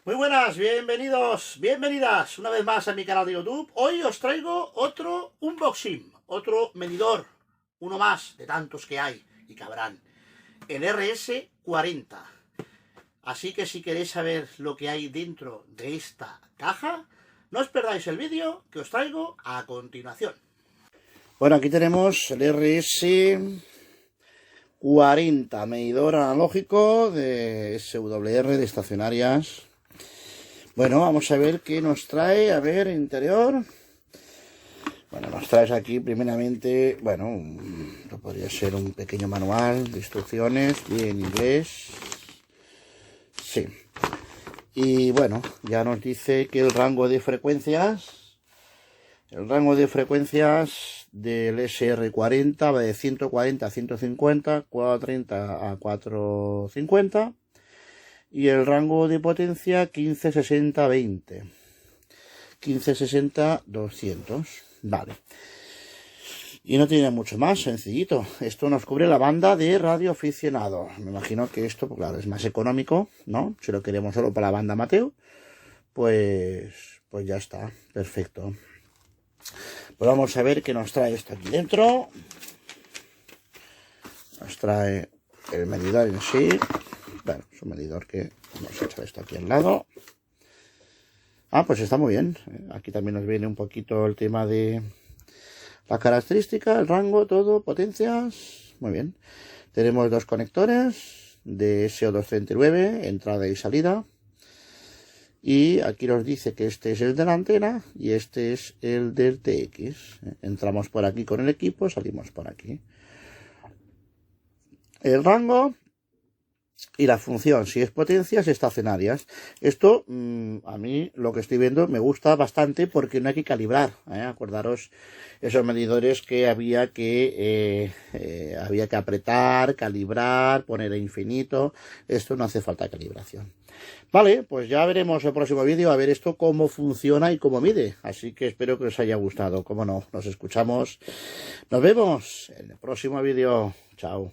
Muy buenas, bienvenidos, bienvenidas una vez más a mi canal de YouTube. Hoy os traigo otro unboxing, otro medidor, uno más de tantos que hay y que habrán, el RS40. Así que si queréis saber lo que hay dentro de esta caja, no os perdáis el vídeo que os traigo a continuación. Bueno, aquí tenemos el RS40, medidor analógico de SWR de estacionarias. Bueno, vamos a ver qué nos trae. A ver, interior. Bueno, nos trae aquí primeramente, bueno, esto podría ser un pequeño manual de instrucciones, bien inglés. Sí. Y bueno, ya nos dice que el rango de frecuencias del SR40 va de 140 a 150, 430 a 450. Y el rango de potencia 1560-20. 1560-200. Vale. Y no tiene mucho más, sencillito. Esto nos cubre la banda de radio aficionado. Me imagino que esto, pues claro, es más económico, ¿no? Si lo queremos solo para la banda amateur, pues ya está. Perfecto. Pues vamos a ver qué nos trae esto aquí dentro. Nos trae el medidor en sí. Bueno, es un medidor que vamos a echar esto aquí al lado. Ah, pues está muy bien. Aquí también nos viene un poquito el tema de la característica, el rango, todo, potencias. Muy bien. Tenemos dos conectores de SO239, entrada y salida. Y aquí nos dice que este es el de la antena y este es el del TX. Entramos por aquí con el equipo, salimos por aquí. El rango y la función, si es potencias estacionarias. Esto, a mí, lo que estoy viendo, me gusta bastante porque no hay que calibrar. Acordaros esos medidores que había que apretar, calibrar, poner a infinito. Esto no hace falta calibración. Vale, pues ya veremos el próximo vídeo, a ver esto cómo funciona y cómo mide. Así que espero que os haya gustado. Como no, nos escuchamos. Nos vemos en el próximo vídeo. Chao.